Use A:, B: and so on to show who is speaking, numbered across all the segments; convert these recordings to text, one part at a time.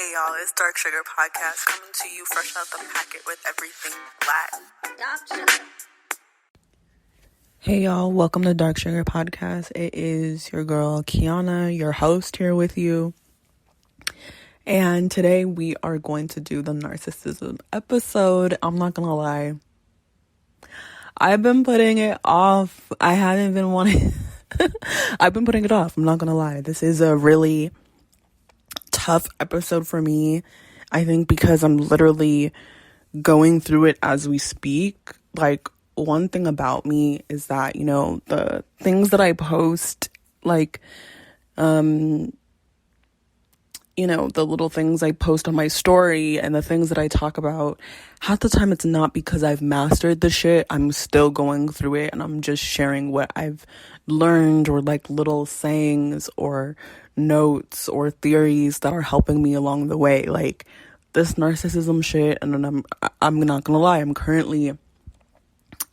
A: Hey y'all, it's Dark Sugar Podcast coming to you fresh out the packet with everything black. Dark Sugar.
B: Hey y'all, welcome to Dark Sugar Podcast. It is your girl Kiana, your host, here with you. And today we are going to do the narcissism episode. I'm not gonna lie, I've been putting it off. I haven't been wanting I've been putting it off. I'm not gonna lie. This is a really tough episode for me. I think because I'm literally going through it as we speak. Like, one thing about me is that, you know, the things that I post, like, you know, the little things I post on my story and the things that I talk about, half the time it's not because I've mastered the shit. I'm still going through it and I'm just sharing what I've learned, or like little sayings or notes or theories that are helping me along the way. Like this narcissism shit, and I'm not gonna lie, I'm currently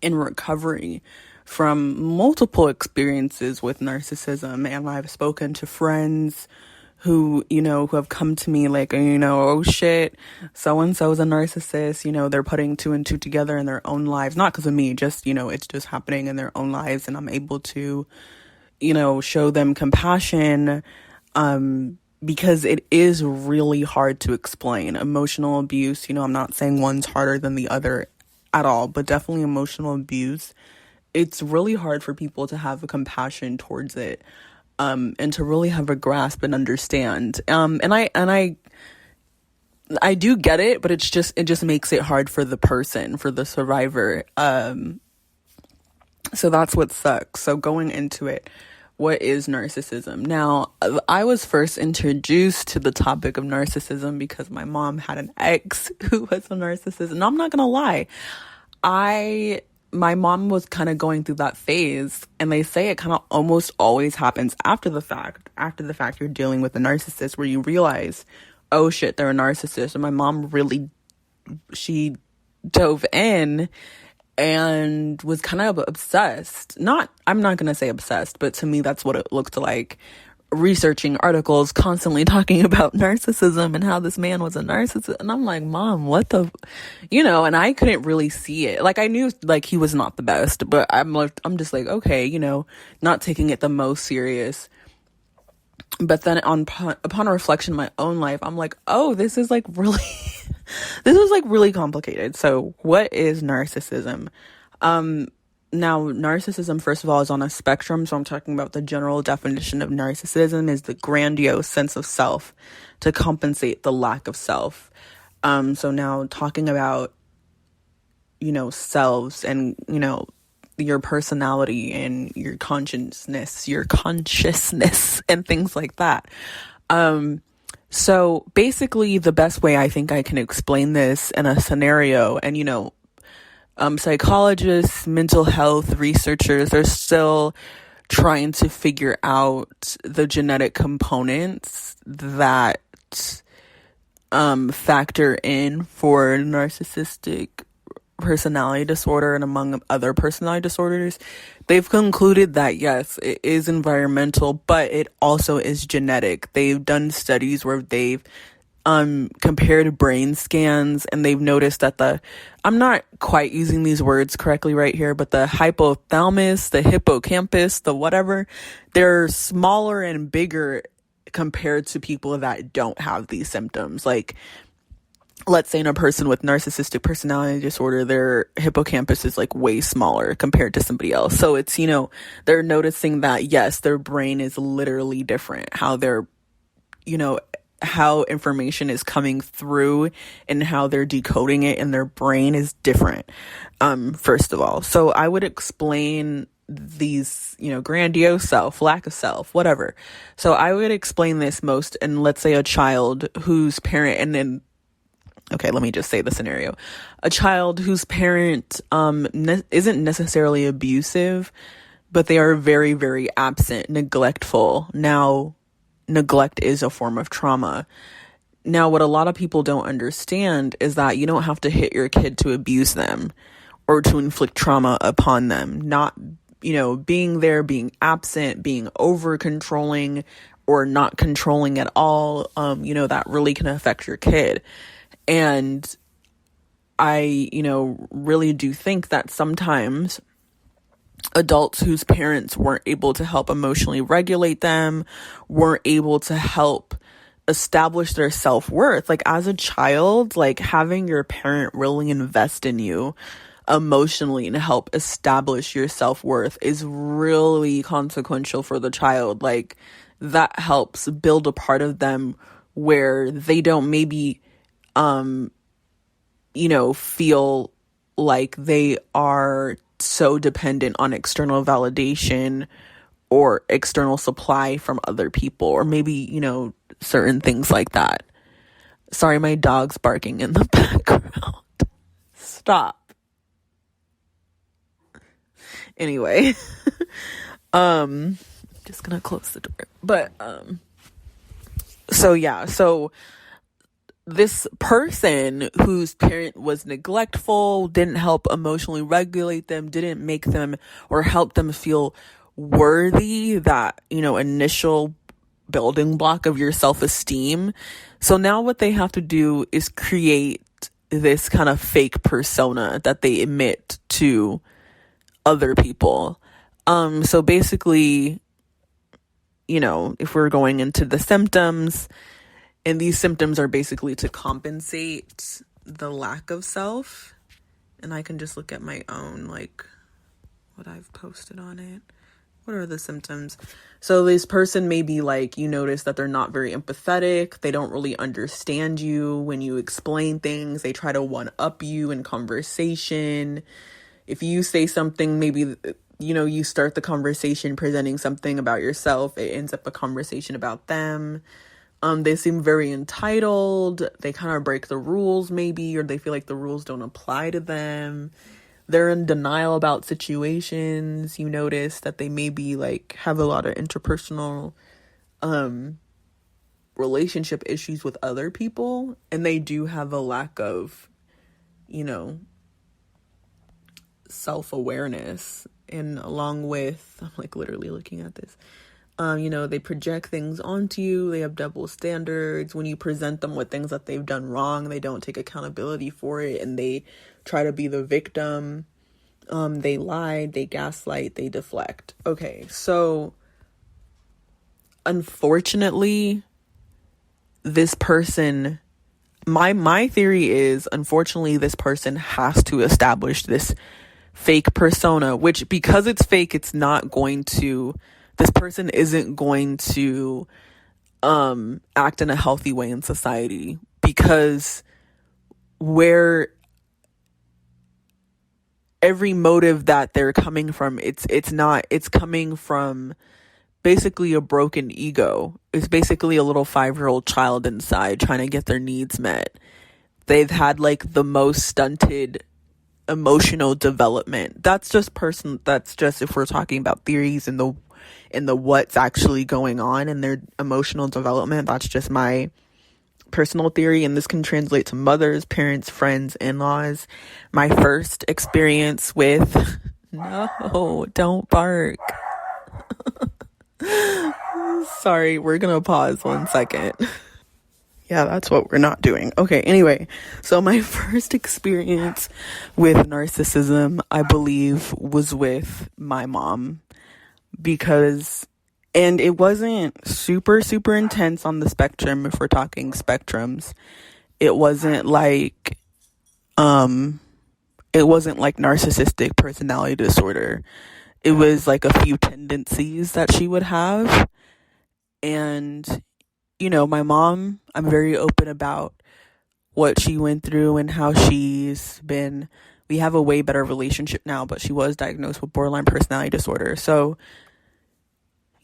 B: in recovery from multiple experiences with narcissism, and I've spoken to friends who, you know, who have come to me like, you know, oh shit, so-and-so is a narcissist, you know, they're putting two and two together in their own lives, not because of me, just, you know, it's just happening in their own lives, and I'm able to, you know, show them compassion, because it is really hard to explain. Emotional abuse, you know, I'm not saying one's harder than the other at all, but definitely emotional abuse, it's really hard for people to have a compassion towards it. And to really have a grasp and understand. And I do get it, but it just makes it hard for the person, for the survivor. So that's what sucks. So going into it, what is narcissism? Now, I was first introduced to the topic of narcissism because my mom had an ex who was a narcissist. And I'm not gonna lie, my mom was kind of going through that phase, and they say it kind of almost always happens after the fact. After the fact, you're dealing with a narcissist where you realize, oh shit, they're a narcissist. And my mom really, she dove in and was kind of obsessed. I'm not going to say obsessed, but to me, that's what it looked like. Researching articles, constantly talking about narcissism and how this man was a narcissist. And I'm like, Mom, what the, you know, and I couldn't really see it. Like, I knew like he was not the best, but I'm just like, okay, you know, not taking it the most serious. But then upon reflection in my own life, I'm like, oh, this is like really, this is like really complicated. So what is narcissism? Now, narcissism, first of all, is on a spectrum. So I'm talking about the general definition of narcissism is the grandiose sense of self to compensate the lack of self. So now talking about, you know, selves and, you know, your personality and your consciousness and things like that. So basically the best way I think I can explain this in a scenario, and, you know, psychologists, mental health researchers are still trying to figure out the genetic components that factor in for narcissistic personality disorder and among other personality disorders. They've concluded that yes, it is environmental, but it also is genetic. They've done studies where they've compared brain scans, and they've noticed that I'm not quite using these words correctly right here, but the hypothalamus, the hippocampus, the whatever, they're smaller and bigger compared to people that don't have these symptoms. Like, let's say in a person with narcissistic personality disorder, their hippocampus is like way smaller compared to somebody else. So it's, you know, they're noticing that yes, their brain is literally different, how they're, you know, how information is coming through and how they're decoding it in their brain is different, first of all. So I would explain these, you know, grandiose self, lack of self, whatever. So I would explain this most in, let's say, a child whose parent, and then, okay, let me just say the scenario. A child whose parent isn't necessarily abusive, but they are very, very absent, neglectful. Now, neglect is a form of trauma. Now, what a lot of people don't understand is that you don't have to hit your kid to abuse them or to inflict trauma upon them. Not, you know, being there, being absent, being over controlling, or not controlling at all, that really can affect your kid. And I, really do think that sometimes adults whose parents weren't able to help emotionally regulate them, weren't able to help establish their self-worth. Like, as a child, like, having your parent really invest in you emotionally and help establish your self-worth is really consequential for the child. Like, that helps build a part of them where they don't maybe feel like they are so dependent on external validation or external supply from other people, or maybe, certain things like that. Sorry, my dog's barking in the background. Stop. Anyway, just gonna close the door. But, so this person whose parent was neglectful, didn't help emotionally regulate them, didn't make them or help them feel worthy, that, initial building block of your self-esteem. So now what they have to do is create this kind of fake persona that they emit to other people. So basically, if we're going into the symptoms, and these symptoms are basically to compensate the lack of self. And I can just look at my own, like, what I've posted on it. What are the symptoms? So this person may be like, you notice that they're not very empathetic. They don't really understand you when you explain things. They try to one-up you in conversation. If you say something, maybe, you start the conversation presenting something about yourself. It ends up a conversation about them. They seem very entitled. They kind of break the rules maybe, or they feel like the rules don't apply to them. They're in denial about situations. You notice that they maybe like have a lot of interpersonal relationship issues with other people, and they do have a lack of, self-awareness. And along with, I'm like literally looking at this, they project things onto you. They have double standards. When you present them with things that they've done wrong, they don't take accountability for it, and they try to be the victim. They lie, they gaslight, they deflect. Okay, so unfortunately, this person, my theory is, unfortunately, this person has to establish this fake persona, which, because it's fake, it's not going to, this person isn't going to act in a healthy way in society, because where every motive that they're coming from, it's coming from basically a broken ego. It's basically a little 5-year-old child inside trying to get their needs met. They've had like the most stunted emotional development. That's just if we're talking about theories and the what's actually going on in their emotional development. That's just my personal theory, and this can translate to mothers, parents, friends, in-laws. My first experience with no, don't bark. Sorry, we're gonna pause 1 second. Yeah, that's what we're not doing. Okay, anyway, so my first experience with narcissism, I believe, was with my mom, and it wasn't super, super intense on the spectrum, if we're talking spectrums. It wasn't like narcissistic personality disorder. It was like a few tendencies that she would have. And, my mom, I'm very open about what she went through and how we have a way better relationship now, but she was diagnosed with borderline personality disorder. So,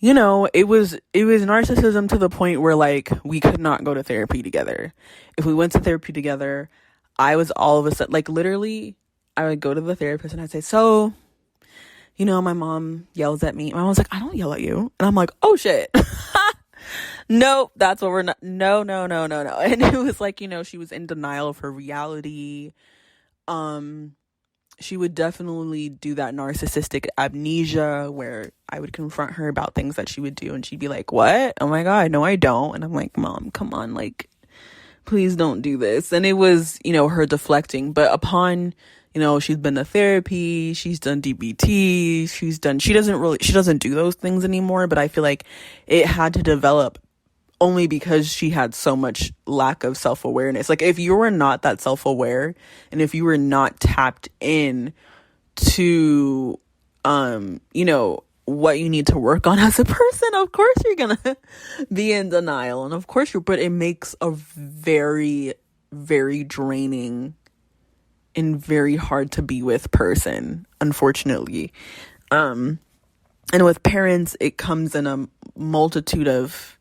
B: it was narcissism to the point where, like, we could not go to therapy together. If we went to therapy together, I was all of a sudden, like, literally, I would go to the therapist and I'd say, so, my mom yells at me. My mom's like, I don't yell at you. And I'm like, oh shit. Nope, that's what we're not. No. And it was like, she was in denial of her reality. she would definitely do that narcissistic amnesia where I would confront her about things that she would do and she'd be like, what? Oh my God, no, I don't. And I'm like, Mom, come on, like, please don't do this. And it was, her deflecting. But upon, she's been to therapy, she's done DBT, she doesn't do those things anymore. But I feel like it had to develop only because she had so much lack of self-awareness. Like, if you were not that self-aware and if you were not tapped in to, what you need to work on as a person, of course you're gonna be in denial. And of course but it makes a very, very draining and very hard to be with person, unfortunately. And with parents, it comes in a multitude of,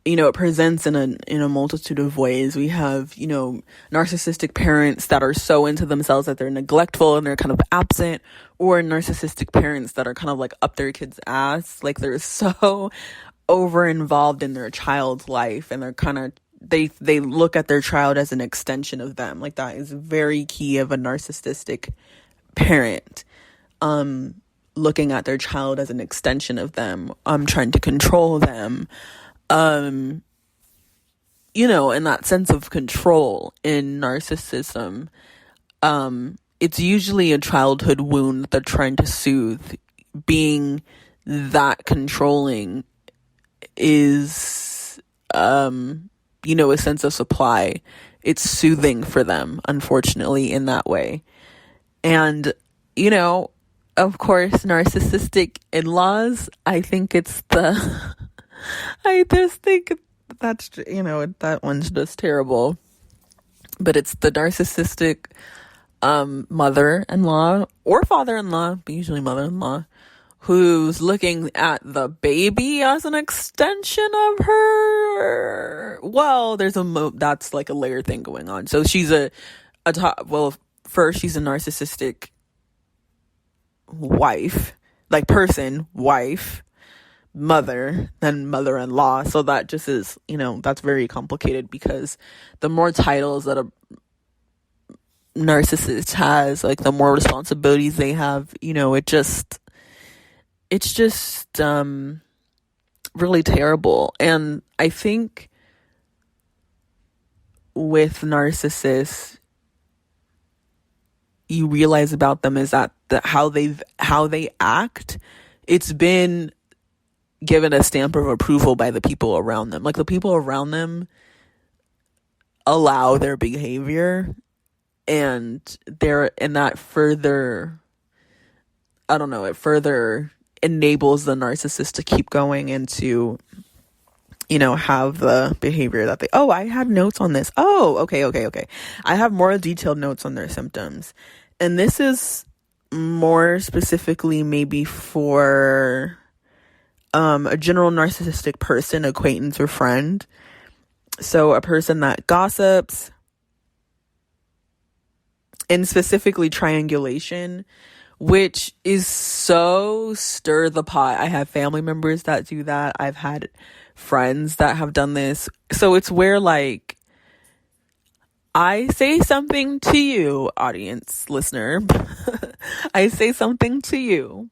B: it presents in a multitude of ways. We have, narcissistic parents that are so into themselves that they're neglectful and they're kind of absent, or narcissistic parents that are kind of like up their kid's ass. Like, they're so over involved in their child's life and they're kind of, they look at their child as an extension of them. Like, that is very key of a narcissistic parent. Looking at their child as an extension of them, trying to control them. And that sense of control in narcissism, it's usually a childhood wound that they're trying to soothe. Being that controlling is, a sense of supply. It's soothing for them, unfortunately, in that way. And, of course, narcissistic in-laws, I think it's I just think that's, that one's just terrible. But it's the narcissistic mother-in-law or father-in-law, but usually mother-in-law, who's looking at the baby as an extension of her. Well, that's like a layer thing going on. So she's first she's a narcissistic wife, like person, wife, mother, then mother-in-law. So that just is, that's very complicated because the more titles that a narcissist has, like, the more responsibilities they have, it's just really terrible. And I think with narcissists, you realize about them is that how they act, it's been given a stamp of approval by the people around them. Like, the people around them allow their behavior, and that further, I don't know, it further enables the narcissist to keep going and to, have the behavior that I had notes on this. Oh, okay. I have more detailed notes on their symptoms. And this is more specifically maybe for a general narcissistic person, acquaintance, or friend. So a person that gossips, and specifically triangulation, which is so stir the pot. I have family members that do that. I've had friends that have done this. So it's where, like, I say something to you, audience, listener. I say something to you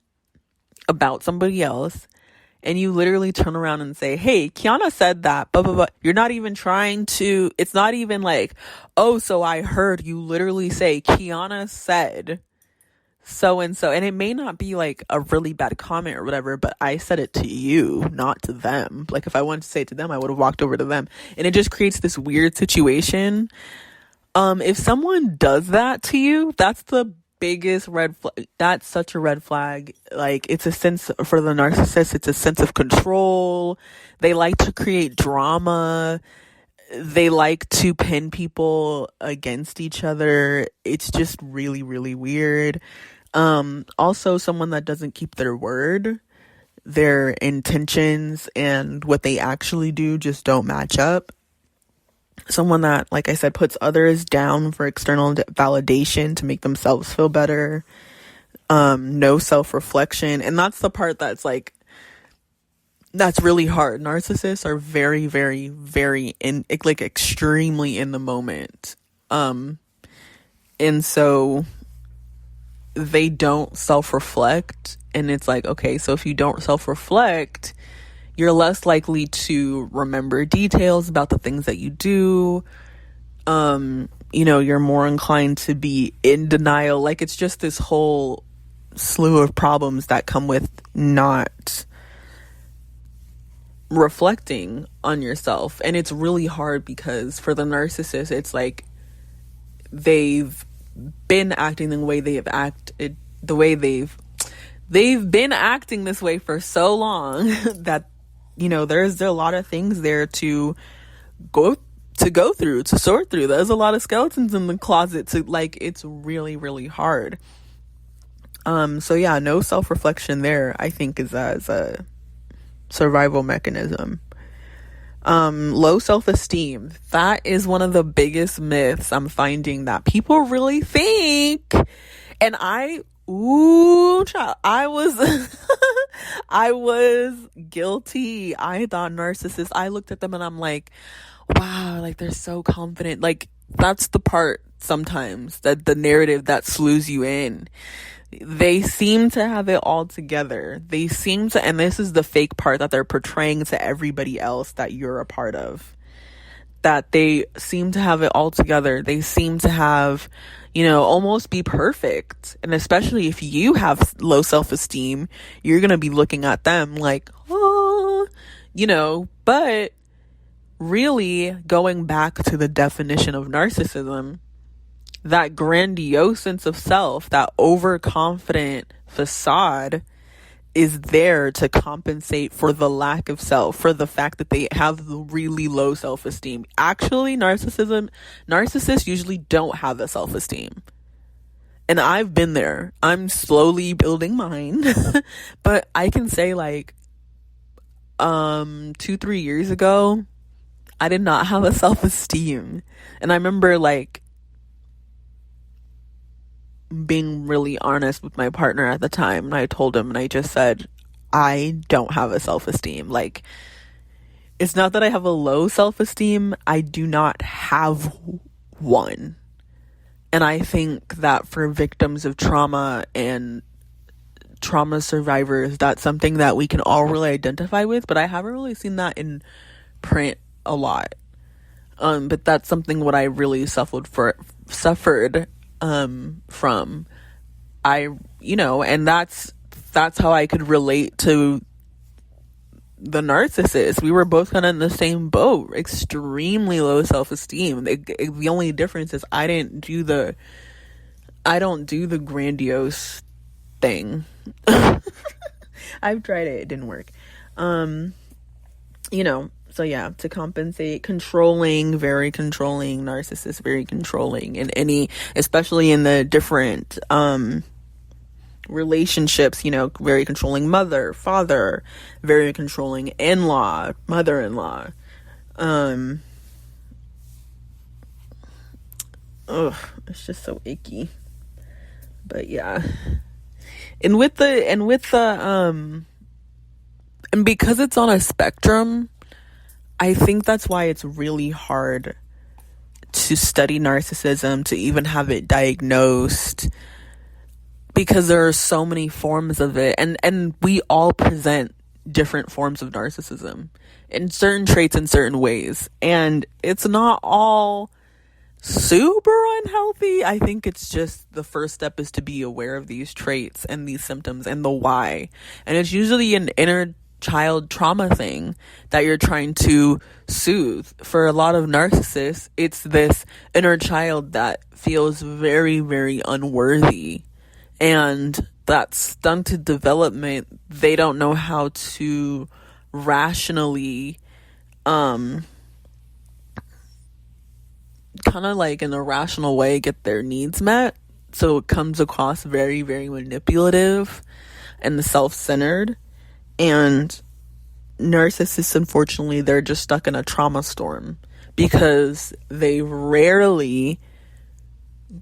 B: about somebody else, and you literally turn around and say, hey, Kiana said that, blah, blah, blah. You're not even trying to, it's not even like, oh, so I heard. You literally say, Kiana said so-and-so. And it may not be like a really bad comment or whatever, but I said it to you, not to them. Like, if I wanted to say it to them, I would have walked over to them. And it just creates this weird situation. If someone does that to you, that's the biggest red flag. That's such a red flag. Like, it's a sense for the narcissist, it's a sense of control. They like to create drama. They like to pin people against each other. It's just really, really weird. Also, someone that doesn't keep their word, their intentions and what they actually do just don't match up. Someone that, like I said, puts others down for external validation to make themselves feel better. No self-reflection. And that's the part that's like, that's really hard. Narcissists are very, very, very extremely in the moment. And so they don't self-reflect. And it's like, okay, so if you don't self-reflect, you're less likely to remember details about the things that you do. You're more inclined to be in denial. Like, it's just this whole slew of problems that come with not reflecting on yourself. And it's really hard because for the narcissist, it's like they've been acting the way they have acted, they've been acting this way for so long that there's a lot of things there to go through, to sort through. There's a lot of skeletons in the closet to, like, it's really, really hard. So yeah, no self-reflection there, I think, is as a survival mechanism. Low self-esteem. That is one of the biggest myths I'm finding that people really think. And I was I was guilty. I thought narcissists, I looked at them and I'm like, wow, like, they're so confident. Like, that's the part sometimes, that the narrative that slews you in. They seem to have it all together. They seem to, and this is the fake part that they're portraying to everybody else that you're a part of, that they seem to have it all together. They seem to have, almost be perfect. And especially if you have low self-esteem, you're going to be looking at them like, oh, but really, going back to the definition of narcissism, that grandiose sense of self, that overconfident facade, is there to compensate for the lack of self, for the fact that they have really low self-esteem. Actually, narcissists usually don't have a self-esteem. And I've been there. I'm slowly building mine. But I can say, like, 2-3 years ago, I did not have a self-esteem. And I remember, like, being really honest with my partner at the time, and I told him, and I just said, I don't have a self-esteem. Like, it's not that I have a low self-esteem, I do not have one. And I think that for victims of trauma and trauma survivors, that's something that we can all really identify with, but I haven't really seen that in print a lot. But that's something what I really suffered from. And that's how I could relate to the narcissist. We were both kind of in the same boat, extremely low self-esteem. The only difference is I don't do the grandiose thing. I've tried it didn't work. So yeah, to compensate, very controlling narcissist, very controlling in especially in the different relationships, very controlling mother, father, very controlling in-law, mother-in-law. It's just so icky. But yeah. And because it's on a spectrum, I think that's why it's really hard to study narcissism, to even have it diagnosed, because there are so many forms of it, and we all present different forms of narcissism in certain traits in certain ways, and it's not all super unhealthy. I think it's just the first step is to be aware of these traits and these symptoms and the why, and it's usually an inner child trauma thing that you're trying to soothe. For a lot of narcissists, it's this inner child that feels very, very unworthy, and that stunted development, they don't know how to rationally kind of like in a rational way get their needs met. So it comes across very, very manipulative and self-centered. And narcissists, unfortunately, they're just stuck in a trauma storm because they rarely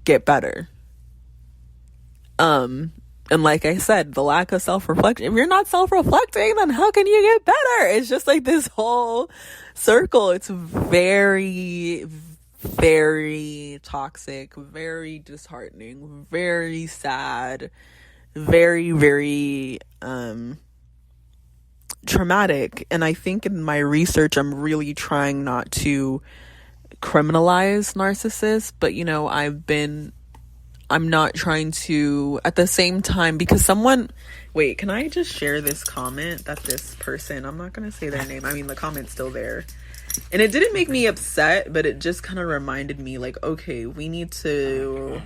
B: get better. And like I said, the lack of self-reflection. If you're not self-reflecting, then how can you get better? It's just like this whole circle. It's very, very toxic, very disheartening, very sad, very, very traumatic. And I think in my research, I'm really trying not to criminalize narcissists, but I'm not trying to at the same time, because wait, can I just share this comment that this person, I'm not going to say their name. I mean, the comment's still there. And it didn't make me upset, but it just kind of reminded me, like, okay, we need to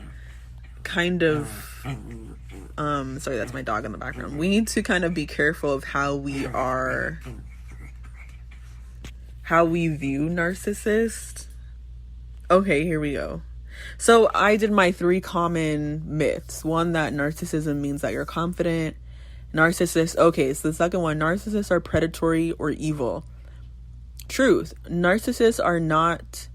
B: kind of, sorry, that's my dog in the background. We need to kind of be careful of how we view narcissists. Okay, here we go. So I did my 3 common myths. One, that narcissism means that you're confident. Narcissists, okay, so the second one, narcissists are predatory or evil. Truth, narcissists are not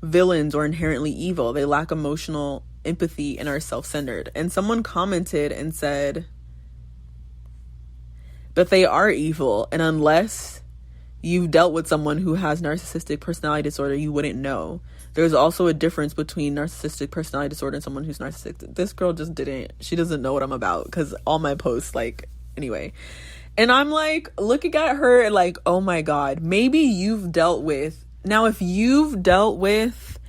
B: villains or inherently evil. They lack emotional empathy and are self-centered. And someone commented and said, but they are evil, and unless you've dealt with someone who has narcissistic personality disorder, you wouldn't know. There's also a difference between narcissistic personality disorder and someone who's narcissistic. This girl she doesn't know what I'm about, because all my posts, anyway. And I'm looking at her oh my God, maybe you've dealt with, now if you've dealt with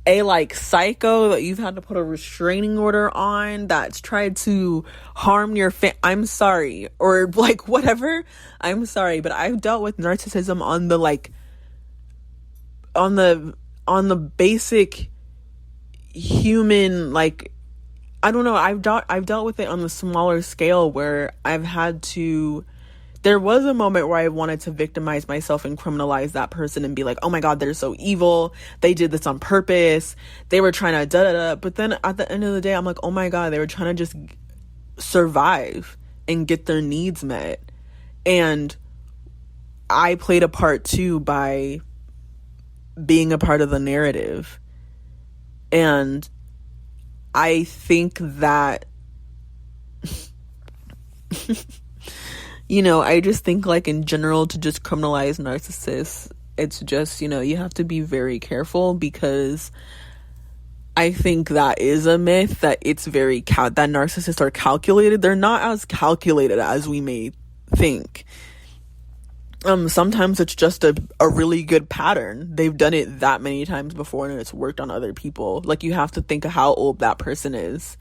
B: a psycho that you've had to put a restraining order on, that's tried to harm your I'm sorry, or whatever, I'm sorry, but I've dealt with narcissism on the basic human, I don't know, I've dealt with it on the smaller scale, where there was a moment where I wanted to victimize myself and criminalize that person and be like, oh my God, they're so evil, they did this on purpose, they were trying to da-da-da. But then at the end of the day, I'm like, oh my God, they were trying to just survive and get their needs met. And I played a part too by being a part of the narrative. And I think that I just think in general, to just criminalize narcissists, it's just, you have to be very careful, because I think that is a myth, that it's that narcissists are calculated. They're not as calculated as we may think. Sometimes it's just a really good pattern. They've done it that many times before and it's worked on other people. You have to think of how old that person is,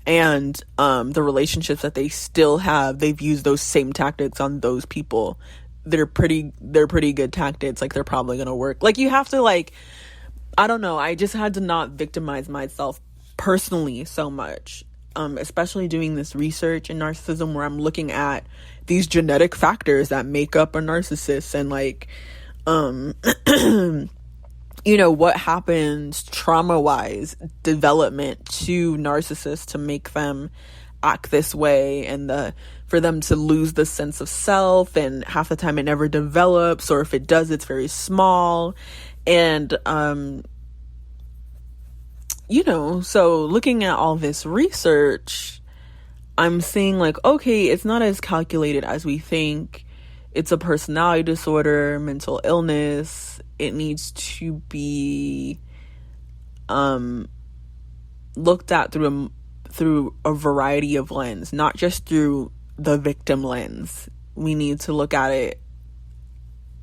B: and the relationships that they still have. They've used those same tactics on those people. They're pretty good tactics. They're probably gonna work. You have to I don't know, I just had to not victimize myself personally so much, especially doing this research in narcissism, where I'm looking at these genetic factors that make up a narcissist, and what happens trauma-wise, development to narcissists to make them act this way, and for them to lose the sense of self, and half the time it never develops, or if it does, it's very small. And so looking at all this research, I'm seeing okay, it's not as calculated as we think. It's a personality disorder, mental illness. It needs to be looked at through a variety of lens, not just through the victim lens. We need to look at it,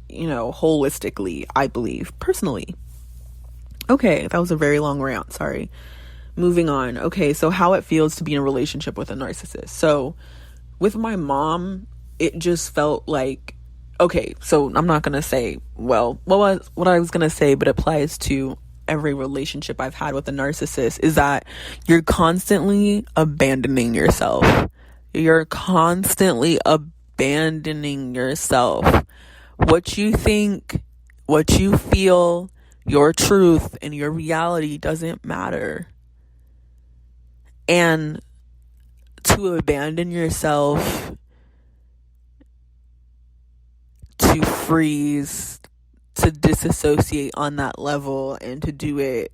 B: holistically, I believe, personally. Okay, that was a very long rant, sorry. Moving on. Okay, so how it feels to be in a relationship with a narcissist. So with my mom, it just felt okay, so I'm not gonna say, what I was gonna say, but applies to every relationship I've had with a narcissist, is that you're constantly abandoning yourself. You're constantly abandoning yourself. What you think, what you feel, your truth and your reality doesn't matter. And to abandon yourself, to freeze, to disassociate on that level, and to do it,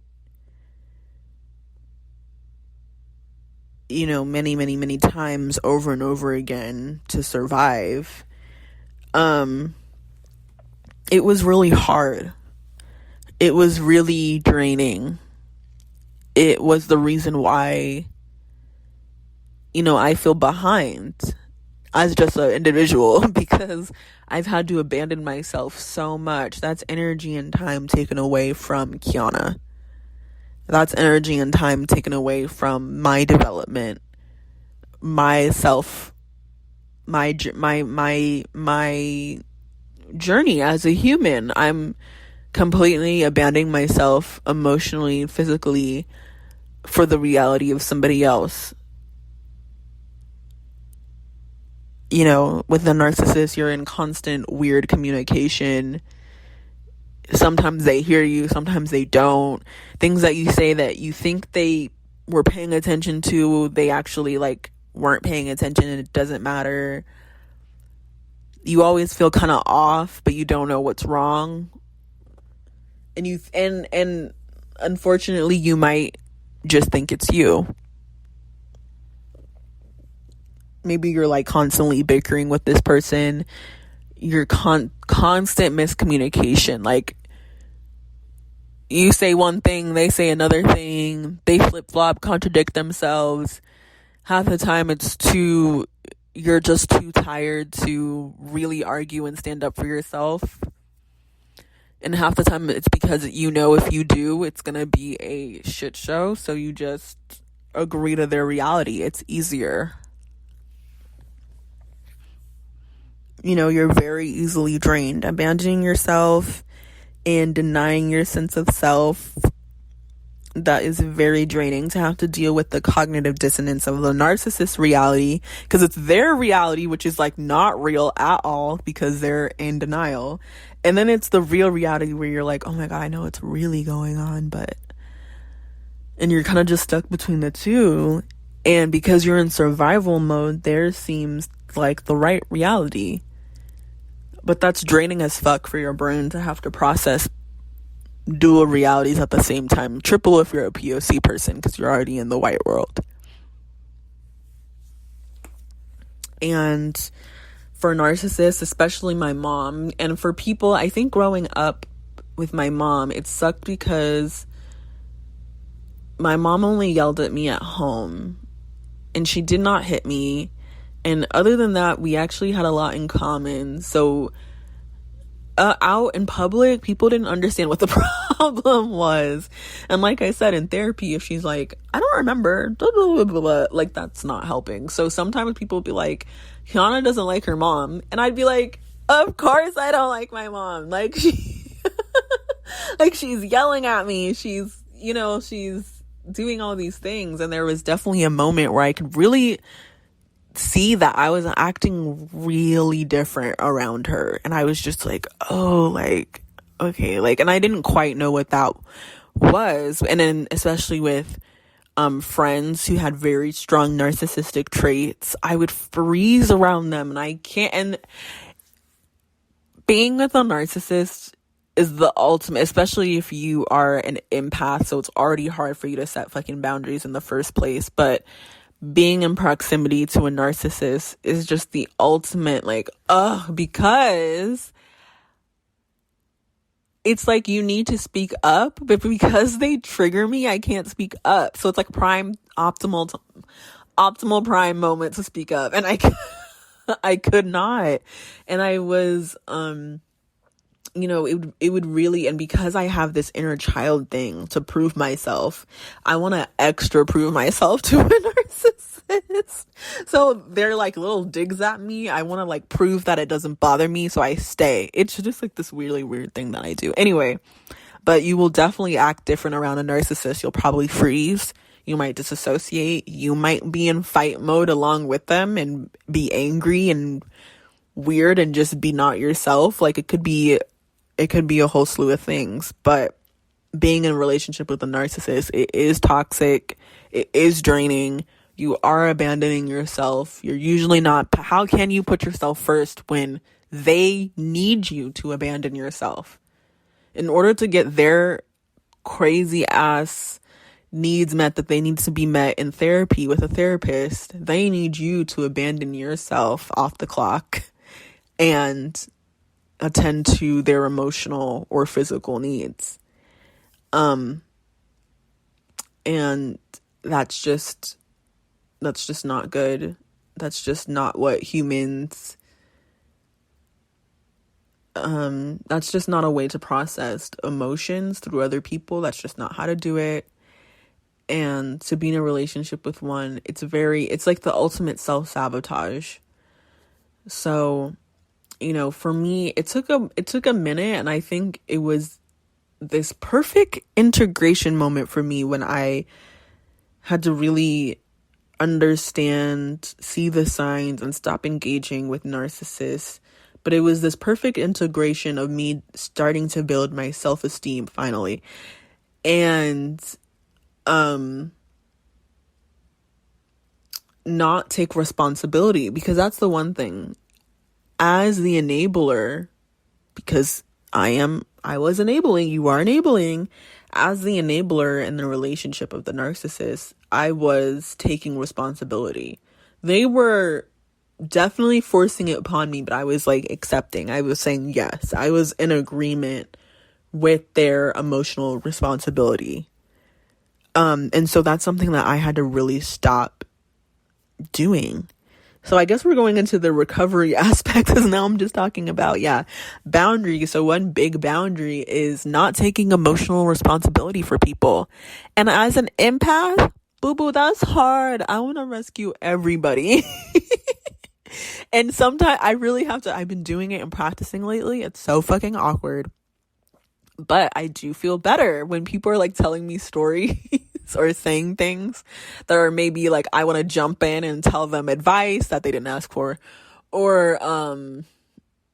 B: many, many, many times over and over again to survive, it was really hard. it was really draining. It was the reason why, I feel behind as just an individual, because I've had to abandon myself so much. That's energy and time taken away from Kiana. That's energy and time taken away from my development, myself, my journey as a human. I'm completely abandoning myself emotionally, physically, for the reality of somebody else. With the narcissist, you're in constant weird communication. Sometimes they hear you, sometimes they don't. Things that you say that you think they were paying attention to, they actually weren't paying attention, and it doesn't matter. You always feel kind of off, but you don't know what's wrong. And unfortunately, you might just think it's you. Maybe you're constantly bickering with this person. You're constant miscommunication. You say one thing, they say another thing. They flip-flop, contradict themselves. Half the time you're just too tired to really argue and stand up for yourself. And half the time it's because if you do, it's going to be a shit show. So you just agree to their reality. It's easier. You're very easily drained. Abandoning yourself and denying your sense of self, that is very draining, to have to deal with the cognitive dissonance of the narcissist reality, because it's their reality, which is not real at all, because they're in denial. And then it's the real reality where you're like, oh my God, I know what's really going on, and you're kind of just stuck between the two. And because you're in survival mode, theirs seems like the right reality. But that's draining as fuck for your brain to have to process dual realities at the same time. Triple if you're a POC person, because you're already in the white world. And for narcissists, especially my mom, and for people, I think growing up with my mom, it sucked because my mom only yelled at me at home, and she did not hit me. And other than that, we actually had a lot in common. So out in public, people didn't understand what the problem was. And like I said, in therapy, if she's like, I don't remember, blah, blah, blah, blah, that's not helping. So sometimes people will be like, Kiana doesn't like her mom. And I'd be like, of course I don't like my mom. She's yelling at me. She's doing all these things. And there was definitely a moment where I could really see that I was acting really different around her, and I was just okay, and I didn't quite know what that was. And then especially with friends who had very strong narcissistic traits, I would freeze around them, and I can't. And being with a narcissist is the ultimate, especially if you are an empath, so it's already hard for you to set fucking boundaries in the first place. But being in proximity to a narcissist is just the ultimate, because it's you need to speak up, but because they trigger me, I can't speak up. So it's prime, optimal prime moment to speak up. And I could not. And I was, it would really, and because I have this inner child thing to prove myself, I want to extra prove myself to a narcissist. So they're little digs at me. I want to prove that it doesn't bother me, so I stay. It's just this really weird thing that I do. Anyway, but you will definitely act different around a narcissist. You'll probably freeze. You might disassociate. You might be in fight mode along with them and be angry and weird and just be not yourself. It could be a whole slew of things. But being in a relationship with a narcissist, it is toxic. It is draining. You are abandoning yourself. You're usually not. How can you put yourself first when they need you to abandon yourself? In order to get their crazy ass needs met that they need to be met in therapy with a therapist, they need you to abandon yourself off the clock and attend to their emotional or physical needs. And that's just not good. That's just not what humans, that's just not a way to process emotions through other people. That's just not how to do it. And to be in a relationship with one, it's like the ultimate self-sabotage. So, for me, it took a minute, and I think it was this perfect integration moment for me when I had to really understand, see the signs, and stop engaging with narcissists. But it was this perfect integration of me starting to build my self-esteem finally. And not take responsibility, because that's the one thing. As the enabler, because I was enabling, you are enabling. As the enabler in the relationship of the narcissist, I was taking responsibility. They were definitely forcing it upon me, but I was like accepting. I was saying yes. I was in agreement with their emotional responsibility. And so that's something that I had to really stop doing. So I guess we're going into the recovery aspect, because now I'm just talking about, boundaries. So one big boundary is not taking emotional responsibility for people. And as an empath, boo-boo, that's hard. I want to rescue everybody. And sometimes I really have to, I've been doing it and practicing lately. It's so fucking awkward. But I do feel better when people are like telling me stories or saying things that are maybe like I want to jump in and tell them advice that they didn't ask for, or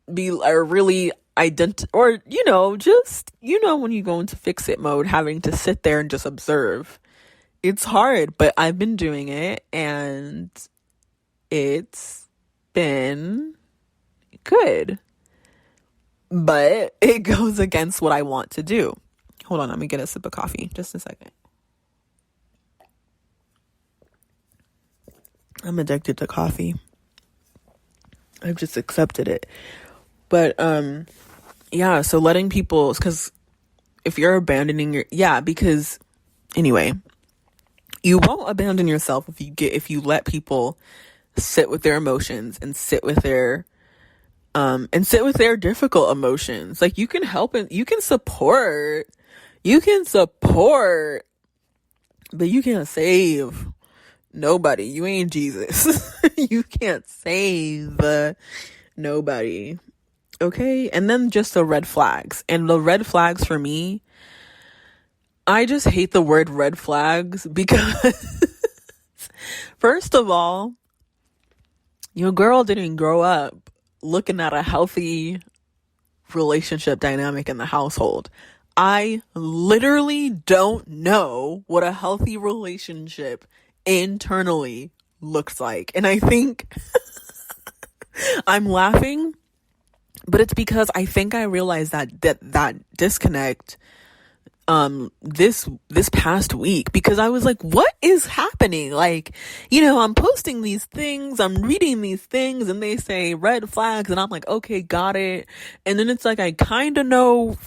B: really or just when you go into fix it mode, having to sit there and just observe. It's hard, but I've been doing it and it's been good. But it goes against what I want to do. Hold on, let me get a sip of coffee. Just a second. I'm addicted to coffee. I've just accepted it. But, so letting people, because if you're abandoning because anyway, you won't abandon yourself if you let people sit with their emotions and sit with their difficult emotions. Like, you can help and you can support, but you can't save nobody. You ain't Jesus. You can't save nobody. Okay? And then just the red flags. And the red flags for me, I just hate the word red flags because first of all, your girl didn't grow up looking at a healthy relationship dynamic in the household. I literally don't know what a healthy relationship internally looks like. And I think I'm laughing, but it's because I think I realized that disconnect this past week, because I was like, what is happening? Like, I'm posting these things, I'm reading these things, and they say red flags, and I'm like, okay, got it. And then it's like, I kind of know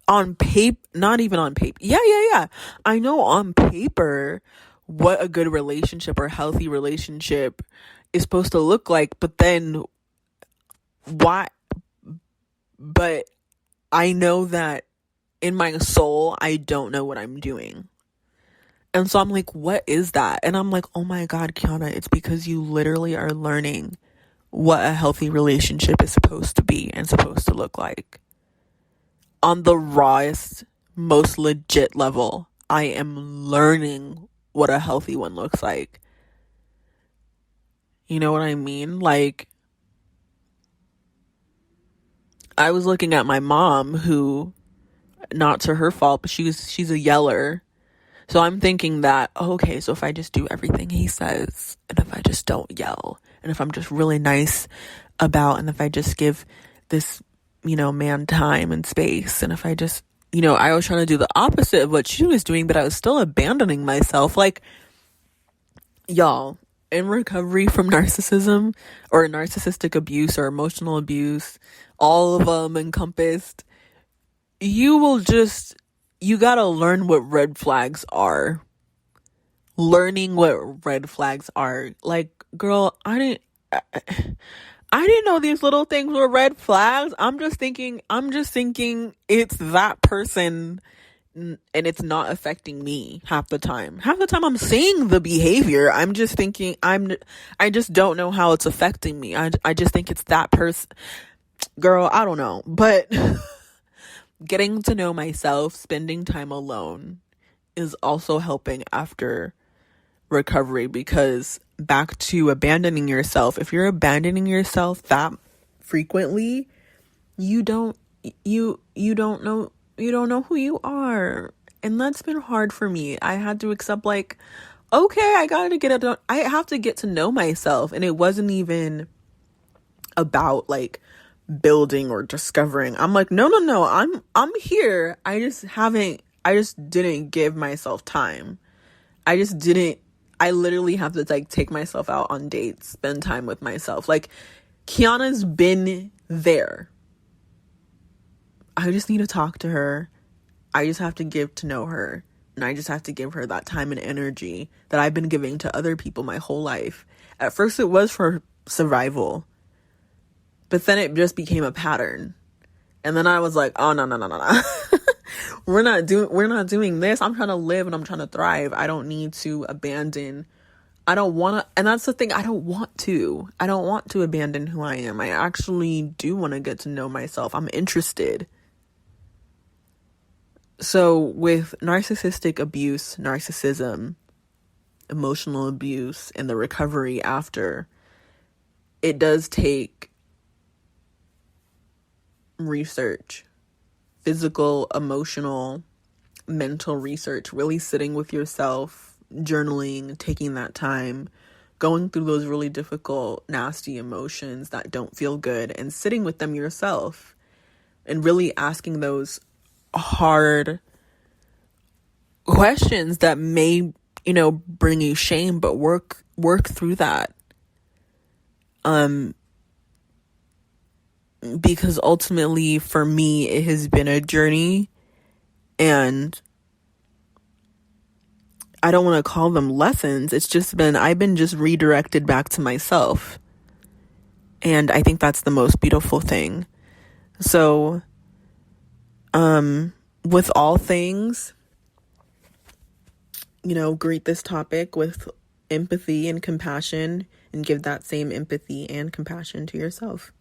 B: on paper, not even on paper. Yeah. I know on paper what a good relationship or healthy relationship is supposed to look like, but then why? But I know that in my soul, I don't know what I'm doing. And so I'm like, what is that? And I'm like, oh my God, Kiana, it's because you literally are learning what a healthy relationship is supposed to be and supposed to look like. On the rawest, most legit level, I am learning what a healthy one looks like. You know what I mean? Like, I was looking at my mom, who, not to her fault, but she's a yeller. So I'm thinking that, okay, so if I just do everything he says, and if I just don't yell, and if I'm just really nice and if I just give this, man time and space, and if I just, I was trying to do the opposite of what she was doing, but I was still abandoning myself. Like, y'all, in recovery from narcissism or narcissistic abuse or emotional abuse, all of them encompassed, you you gotta learn what red flags are. Learning what red flags are. Like, girl, I didn't know these little things were red flags. I'm just thinking it's that person and it's not affecting me half the time. Half the time I'm seeing the behavior. I'm just thinking I just don't know how it's affecting me. I just think it's that person. Girl, I don't know. But getting to know myself, spending time alone is also helping after recovery, because back to abandoning yourself. If you're abandoning yourself that frequently, you don't know who you are. And that's been hard for me. I had to accept, like, okay, I have to get to know myself. And it wasn't even about like building or discovering. I'm like, no, I'm here. I just didn't give myself time. I literally have to like take myself out on dates, spend time with myself. Like, Kiana's been there. I just need to talk to her. I just have to get to know her. And I just have to give her that time and energy that I've been giving to other people my whole life. At first it was for survival, but then it just became a pattern. And then I was like, oh, no. We're not doing this. I'm trying to live and I'm trying to thrive. I don't need to abandon. I don't want to. And that's the thing. I don't want to abandon who I am. I actually do want to get to know myself. I'm interested. So with narcissistic abuse, narcissism, emotional abuse, and the recovery after, it does take research. Physical, emotional, mental research, really sitting with yourself, journaling, taking that time, going through those really difficult, nasty emotions that don't feel good, and sitting with them yourself and really asking those hard questions that may, bring you shame, but work through that. Because ultimately for me, it has been a journey, and I don't want to call them lessons. It's just I've been just redirected back to myself. And I think that's the most beautiful thing. So, with all things, greet this topic with empathy and compassion, and give that same empathy and compassion to yourself.